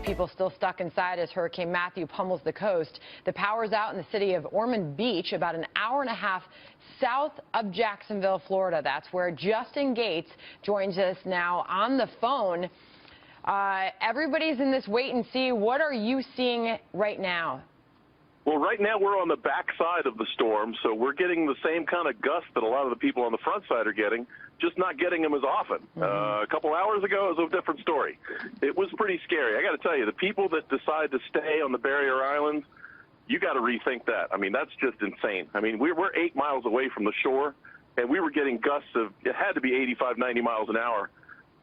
people still stuck inside as Hurricane Matthew pummels the coast. The power's out in the city of Ormond Beach, about an hour and a half south of Jacksonville, Florida. That's where Justin Gates joins us now on the phone. Everybody's in this wait and see. What are you seeing right now? Well, right now we're on the back side of the storm, so we're getting the same kind of gust that a lot of the people on the front side are getting, just not getting them as often. A couple hours ago, it was a different story. It was pretty scary. I got to tell you, the people that decide to stay on the barrier islands, you got to rethink that. I mean, that's just insane. I mean, we're 8 miles away from the shore, and we were getting gusts of, it had to be 85, 90 miles an hour.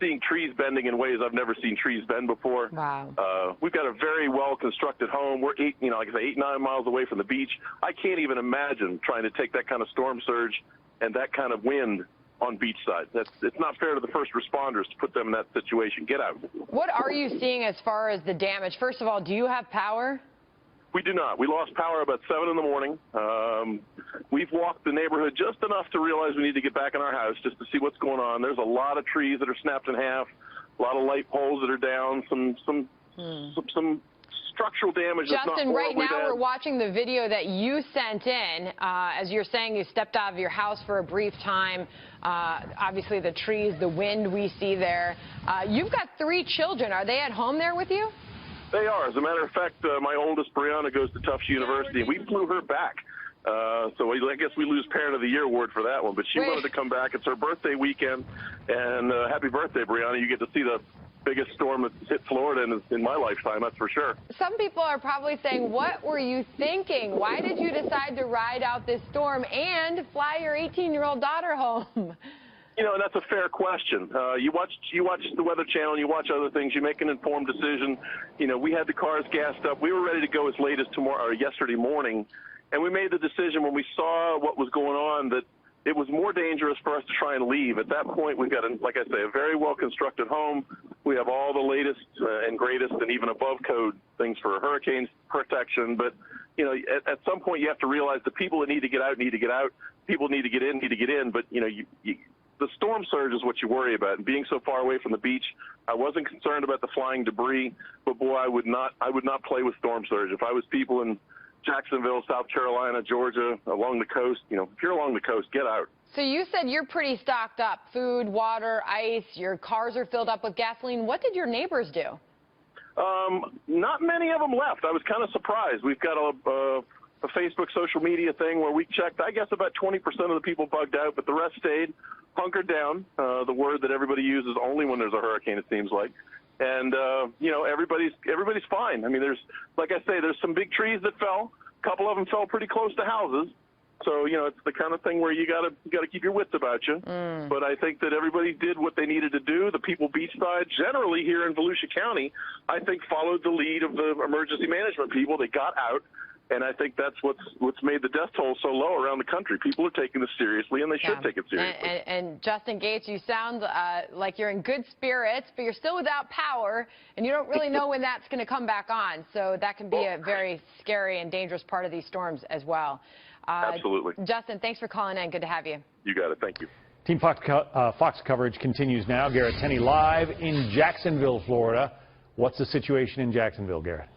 Seeing trees bending in ways I've never seen trees bend before. Wow. We've got a very well-constructed home. We're like I say, 8, 9 miles away from the beach. I can't even imagine trying to take that kind of storm surge and that kind of wind on beachside. It's not fair to the first responders to put them in that situation. Get out. What are you seeing as far as the damage? First of all, do you have power? We do not. We lost power about 7 in the morning. We've walked the neighborhood just enough to realize we need to get back in our house just to see what's going on. There's a lot of trees that are snapped in half, a lot of light poles that are down, some structural damage. Justin, right now we're watching the video that you sent in. As you're saying, you stepped out of your house for a brief time. Obviously, the trees, the wind we see there. You've got 3 children. Are they at home there with you? They are. As a matter of fact, my oldest, Brianna, goes to Tufts University. We flew her back. So I guess we lose Parent of the Year award for that one. But she wanted to come back. It's her birthday weekend. And happy birthday, Brianna. You get to see the biggest storm that's hit Florida in my lifetime, that's for sure. Some people are probably saying, what were you thinking? Why did you decide to ride out this storm and fly your 18-year-old daughter home? You know, and that's a fair question. You watch the Weather Channel, you watch other things, you make an informed decision. You know, we had the cars gassed up. We were ready to go as late as yesterday morning, and we made the decision when we saw what was going on that it was more dangerous for us to try and leave. At that point, we've got, like I say, a very well-constructed home. We have all the latest and greatest and even above code things for hurricane protection. But, you know, at some point you have to realize the people that need to get out need to get out. People need to get in. But, you know, the storm surge is what you worry about. And being so far away from the beach, I wasn't concerned about the flying debris. But, boy, I would not play with storm surge. If I was people in Jacksonville, South Carolina, Georgia, along the coast, you know, if you're along the coast, get out. So you said you're pretty stocked up. Food, water, ice, your cars are filled up with gasoline. What did your neighbors do? Not many of them left. I was kind of surprised. We've got a Facebook social media thing where we checked, I guess about 20% of the people bugged out, but the rest stayed hunkered down, the word that everybody uses only when there's a hurricane, it seems like. And, you know, everybody's fine. I mean, like I say, there's some big trees that fell. A couple of them fell pretty close to houses. So, you know, it's the kind of thing where you gotta keep your wits about you. But I think that everybody did what they needed to do. The people beachside, generally here in Volusia County, I think followed the lead of the emergency management people. They got out. And I think that's what's made the death toll so low around the country. People are taking this seriously, and they should take it seriously. And Justin Gates, you sound like you're in good spirits, but you're still without power, and you don't really know when that's going to come back on. So that can be a very scary and dangerous part of these storms as well. Absolutely. Justin, thanks for calling in. Good to have you. You got it. Thank you. Team Fox coverage continues now. Garrett Tenney live in Jacksonville, Florida. What's the situation in Jacksonville, Garrett?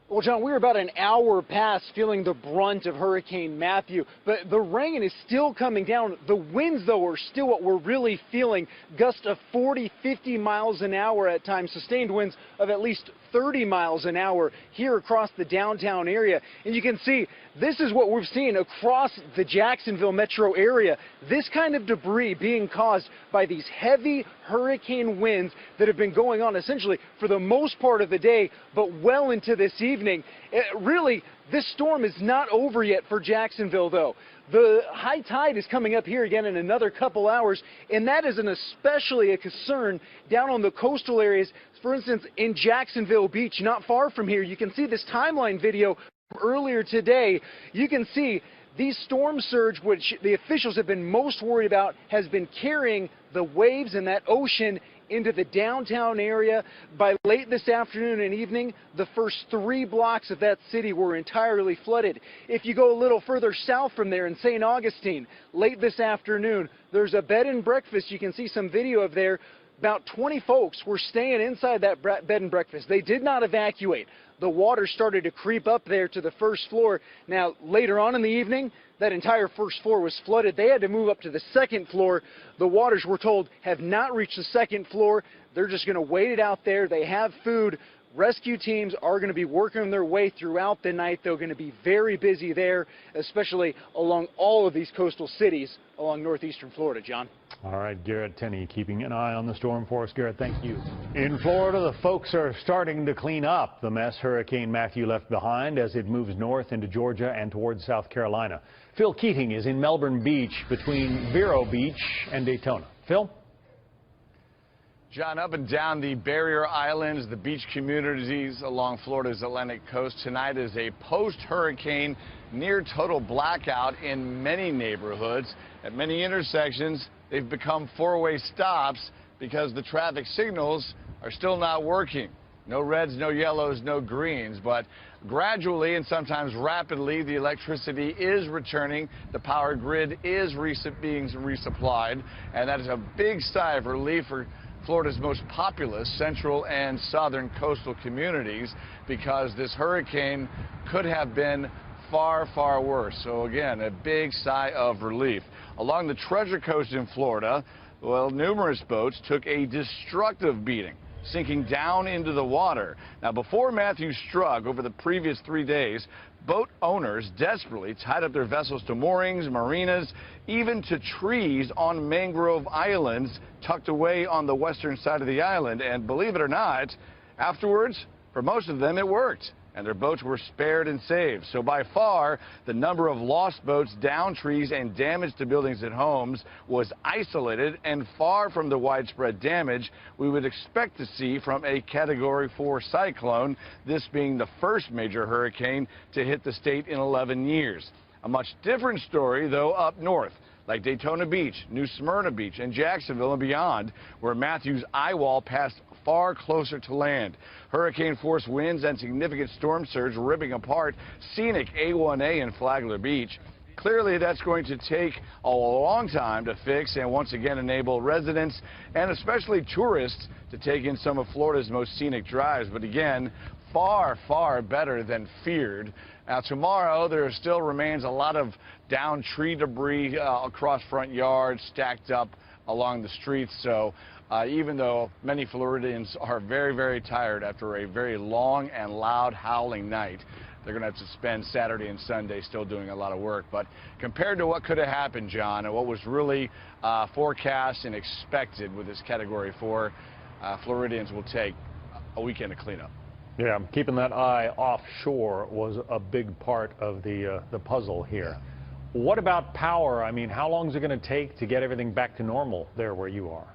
Well, John, we're about an hour past feeling the brunt of Hurricane Matthew, but the rain is still coming down. The winds, though, are still what we're really feeling. Gusts of 40, 50 miles an hour at times, sustained winds of at least 30 miles an hour here across the downtown area. And you can see this is what we've seen across the Jacksonville metro area. This kind of debris being caused by these heavy hurricane winds that have been going on essentially for the most part of the day, but well into this evening. Really, this storm is not over yet for Jacksonville, though. The high tide is coming up here again in another couple hours, and that is especially a concern down on the coastal areas. For instance, in Jacksonville Beach, not far from here, you can see this timeline video earlier today. You can see these storm surge, which the officials have been most worried about, has been carrying the waves in that ocean into the downtown area. By late this afternoon and evening, the first 3 blocks of that city were entirely flooded. If you go a little further south from there in St. Augustine, late this afternoon, there's a bed and breakfast. You can see some video of there. about 20 folks were staying inside that bed and breakfast. They did not evacuate. The water started to creep up there to the first floor. Now, later on in the evening, that entire first floor was flooded. They had to move up to the second floor. The waters, we're told, have not reached the second floor. They're just going to wait it out there. They have food. Rescue teams are going to be working their way throughout the night. They're going to be very busy there, especially along all of these coastal cities along northeastern Florida, John. All right, Garrett Tenney keeping an eye on the storm for us. Garrett, thank you. In Florida, the folks are starting to clean up the mess Hurricane Matthew left behind as it moves north into Georgia and towards South Carolina. Phil Keating is in Melbourne Beach between Vero Beach and Daytona. Phil? John, up and down the barrier islands, the beach communities along Florida's Atlantic coast, tonight is a post-hurricane near total blackout in many neighborhoods. At many intersections, they've become four-way stops because the traffic signals are still not working. No reds, no yellows, no greens, but gradually and sometimes rapidly, the electricity is returning. The power grid is being resupplied, and that is a big sigh of relief for Florida's most populous central and southern coastal communities, because this hurricane could have been far, far worse. So again, a big sigh of relief. Along the Treasure Coast in Florida, well, numerous boats took a destructive beating, sinking down into the water. Now, before Matthew struck over the previous 3 days, boat owners desperately tied up their vessels to moorings, marinas, even to trees on mangrove islands tucked away on the western side of the island. And believe it or not, afterwards, for most of them, it worked, and their boats were spared and saved. So by far, the number of lost boats, downed trees, and damage to buildings and homes was isolated and far from the widespread damage we would expect to see from a Category 4 cyclone, this being the first major hurricane to hit the state in 11 years. A much different story, though, up north, like Daytona Beach, New Smyrna Beach, and Jacksonville and beyond, where Matthew's eye wall passed far closer to land. Hurricane-force winds and significant storm surge ripping apart scenic A1A and Flagler Beach. Clearly, that's going to take a long time to fix and once again enable residents and especially tourists to take in some of Florida's most scenic drives. But again, far, far better than feared. Now, tomorrow, there still remains a lot of downed tree debris across front yards stacked up along the streets. So even though many Floridians are very, very tired after a very long and loud howling night, they're going to have to spend Saturday and Sunday still doing a lot of work. But compared to what could have happened, John, and what was really forecast and expected with this Category 4, Floridians will take a weekend to clean up. Yeah, keeping that eye offshore was a big part of the puzzle here. What about power? I mean, how long is it going to take to get everything back to normal there where you are?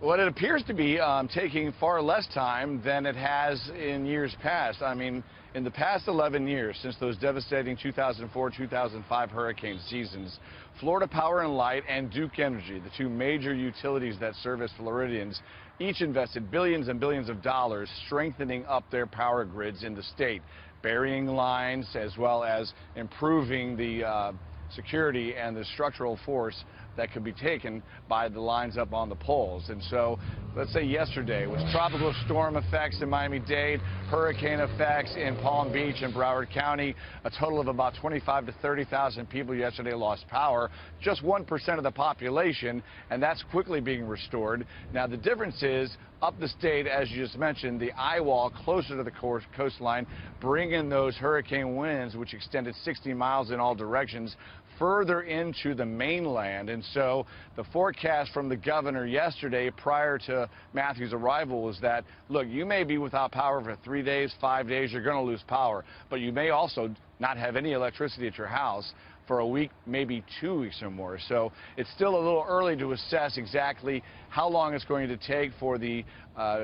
Well, it appears to be taking far less time than it has in years past. I mean, in the past 11 years, since those devastating 2004-2005 hurricane seasons, Florida Power and Light and Duke Energy, the two major utilities that service Floridians, each invested billions and billions of dollars strengthening up their power grids in the state, burying lines as well as improving the security and the structural force that could be taken by the lines up on the poles. And so, let's say yesterday was tropical storm effects in Miami-Dade, hurricane effects in Palm Beach and Broward County. A total of about 25,000 to 30,000 people yesterday lost power, just 1% of the population, and that's quickly being restored. Now, the difference is, up the state, as you just mentioned, the eye wall closer to the coastline, bring in those hurricane winds, which extended 60 miles in all directions, further into the mainland. And so the forecast from the governor yesterday prior to Matthew's arrival was that, look, you may be without power for 3 days, 5 days, you're going to lose power, but you may also not have any electricity at your house for a week, maybe 2 weeks or more. So it's still a little early to assess exactly how long it's going to take for the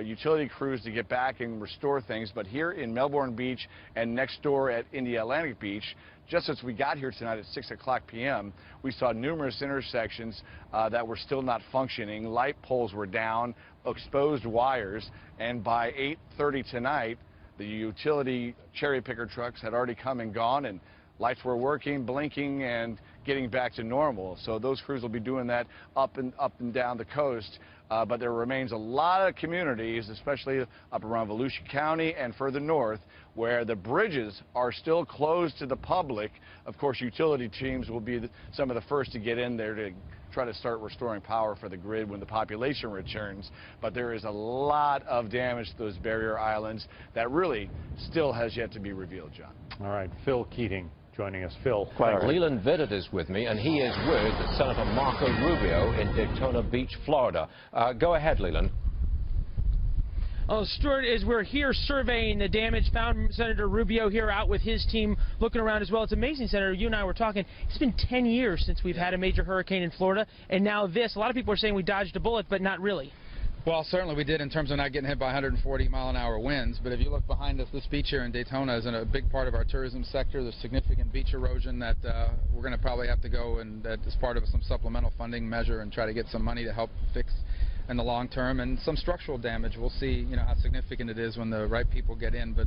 utility crews to get back and restore things. But here in Melbourne Beach and next door at India Atlantic Beach, just as we got here tonight at 6 o'clock p.m., we saw numerous intersections that were still not functioning. Light poles were down, exposed wires, and by 8:30 tonight, the utility cherry picker trucks had already come and gone, and lights were working, blinking, and getting back to normal. So those crews will be doing that up and down the coast. But there remains a lot of communities, especially up around Volusia County and further north, where the bridges are still closed to the public. Of course, utility teams will be some of the first to get in there to try to start restoring power for the grid when the population returns. But there is a lot of damage to those barrier islands that really still has yet to be revealed, John. All right, Phil Keating joining us. Phil. Leland Vittert is with me, and he is with Senator Marco Rubio in Daytona Beach, Florida. Go ahead, Leland. Oh, Stuart, as we're here surveying the damage, found Senator Rubio here out with his team looking around as well. It's amazing, Senator. You and I were talking. It's been 10 years since we've had a major hurricane in Florida, and now this. A lot of people are saying we dodged a bullet, but not really. Well, certainly we did in terms of not getting hit by 140-mile-an-hour winds. But if you look behind us, this beach here in Daytona is a big part of our tourism sector. There's significant beach erosion that we're going to probably have to go and that is part of some supplemental funding measure and try to get some money to help fix in the long term, and some structural damage. We'll see, how significant it is when the right people get in. But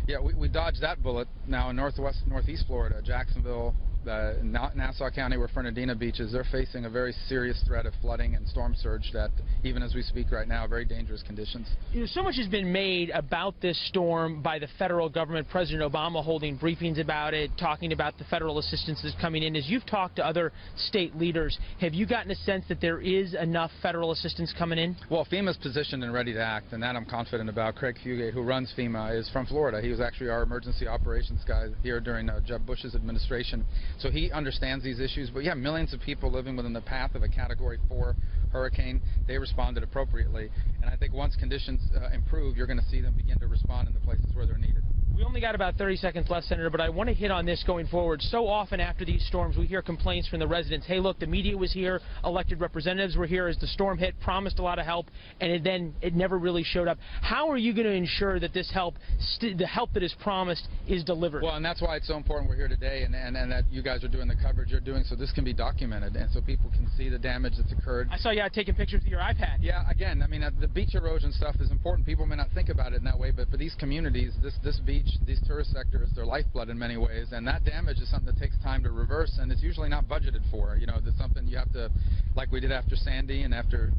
yeah, we dodged that bullet. Now in northeast Florida, Jacksonville, Nassau County, where Fernandina Beach is, they're facing a very serious threat of flooding and storm surge that, even as we speak right now, very dangerous conditions. So much has been made about this storm by the federal government. President Obama holding briefings about it, talking about the federal assistance that's coming in. As you've talked to other state leaders, have you gotten a sense that there is enough federal assistance coming in? Well, FEMA's positioned and ready to act, and that I'm confident about. Craig Fugate, who runs FEMA, is from Florida. He was actually our emergency operations guy here during Jeb Bush's administration. So he understands these issues. But yeah, millions of people living within the path of a Category 4 hurricane, they responded appropriately. And I think once conditions improve, you're going to see them begin to respond in the places where they're needed. We only got about 30 seconds left, Senator, but I want to hit on this going forward. So often after these storms, we hear complaints from the residents. Hey, look, the media was here, elected representatives were here as the storm hit, promised a lot of help, and then it never really showed up. How are you going to ensure that this help, the help that is promised, is delivered? Well, and that's why it's so important we're here today, and that you guys are doing the coverage you're doing, so this can be documented, and so people can see the damage that's occurred. I saw you out taking pictures with your iPad. Yeah, again, I mean, the beach erosion stuff is important. People may not think about it in that way, but for these communities, this beach, these tourist sector is their lifeblood in many ways, and that damage is something that takes time to reverse, and it's usually not budgeted for. That's something you have to, like we did after Sandy and after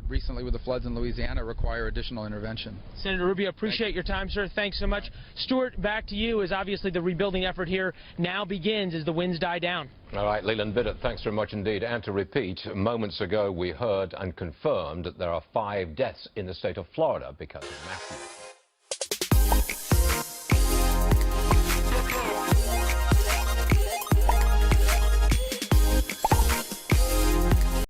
recently with the floods in Louisiana, require additional intervention. Senator Rubio, appreciate your time, sir. Thanks so much. Stuart, back to you, as obviously the rebuilding effort here now begins as the winds die down. All right, Leland Vittert, thanks very much indeed. And to repeat, moments ago we heard and confirmed that there are 5 deaths in the state of Florida because of Matthew.